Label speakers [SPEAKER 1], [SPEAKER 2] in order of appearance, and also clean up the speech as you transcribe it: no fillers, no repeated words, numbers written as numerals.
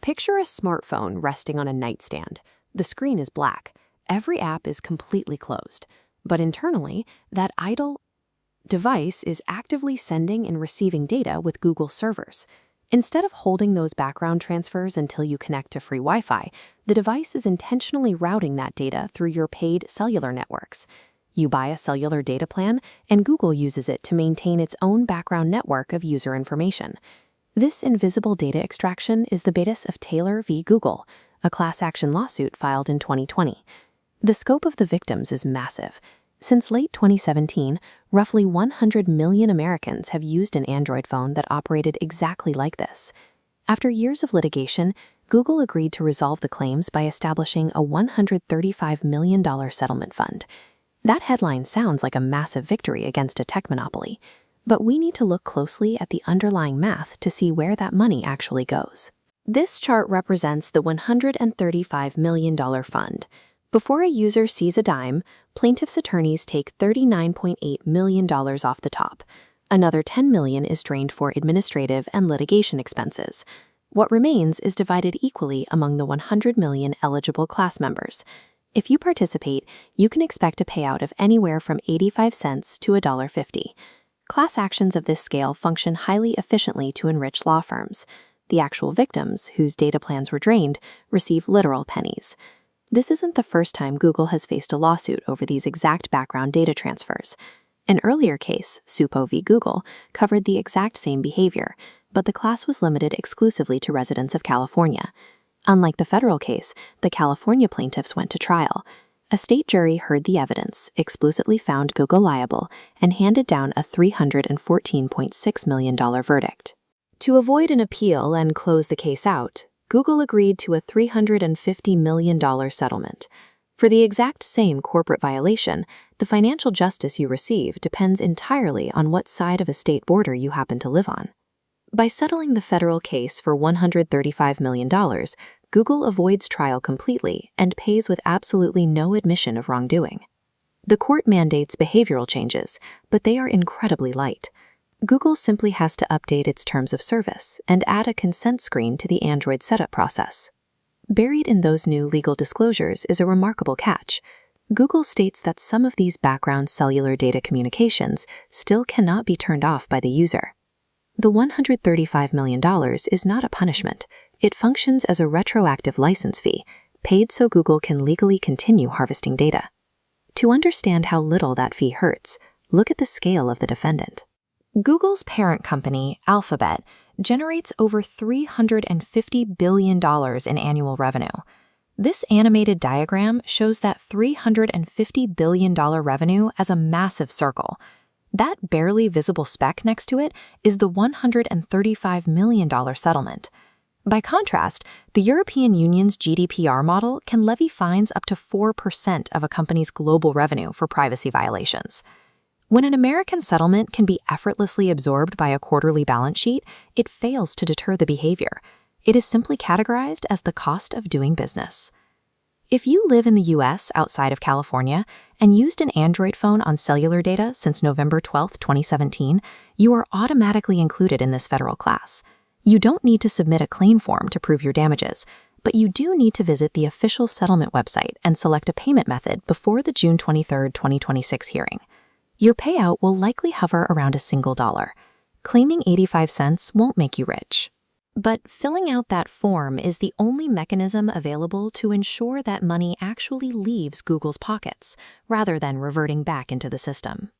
[SPEAKER 1] Picture a smartphone resting on a nightstand. The screen is black. Every app is completely closed. But internally, that idle device is actively sending and receiving data with Google servers. Instead of holding those background transfers until you connect to free Wi-Fi, the device is intentionally routing that data through your paid cellular networks. You buy a cellular data plan, and Google uses it to maintain its own background network of user information. This invisible data extraction is the basis of Taylor v. Google, a class action lawsuit filed in 2020. The scope of the victims is massive. Since late 2017, roughly 100 million Americans have used an Android phone that operated exactly like this. After years of litigation, Google agreed to resolve the claims by establishing a $135 million settlement fund. That headline sounds like a massive victory against a tech monopoly, but we need to look closely at the underlying math to see where that money actually goes. This chart represents the $135 million fund. Before a user sees a dime, plaintiffs' attorneys take $39.8 million off the top. Another $10 million is drained for administrative and litigation expenses. What remains is divided equally among the 100 million eligible class members. If you participate, you can expect a payout of anywhere from 85 cents to $1.50. Class actions of this scale function highly efficiently to enrich law firms. The actual victims, whose data plans were drained, receive literal pennies. This isn't the first time Google has faced a lawsuit over these exact background data transfers. An earlier case, Supo v. Google, covered the exact same behavior, but the class was limited exclusively to residents of California. Unlike the federal case, the California plaintiffs went to trial. A state jury heard the evidence, explicitly found Google liable, and handed down a $314.6 million verdict. To avoid an appeal and close the case out, Google agreed to a $350 million settlement. For the exact same corporate violation, the financial justice you receive depends entirely on what side of a state border you happen to live on. By settling the federal case for $135 million, Google avoids trial completely and pays with absolutely no admission of wrongdoing. The court mandates behavioral changes, but they are incredibly light. Google simply has to update its terms of service and add a consent screen to the Android setup process. Buried in those new legal disclosures is a remarkable catch. Google states that some of these background cellular data communications still cannot be turned off by the user. The $135 million is not a punishment. It functions as a retroactive license fee, paid so Google can legally continue harvesting data. To understand how little that fee hurts, look at the scale of the defendant. Google's parent company, Alphabet, generates over $350 billion in annual revenue. This animated diagram shows that $350 billion revenue as a massive circle. That barely visible speck next to it is the $135 million settlement. By contrast, the European Union's GDPR model can levy fines up to 4% of a company's global revenue for privacy violations. When an American settlement can be effortlessly absorbed by a quarterly balance sheet, it fails to deter the behavior. It is simply categorized as the cost of doing business. If you live in the US outside of California and used an Android phone on cellular data since November 12, 2017, you are automatically included in this federal class. You don't need to submit a claim form to prove your damages, but you do need to visit the official settlement website and select a payment method before the June 23, 2026 hearing. Your payout will likely hover around a single dollar. Claiming 85 cents won't make you rich. But filling out that form is the only mechanism available to ensure that money actually leaves Google's pockets, rather than reverting back into the system.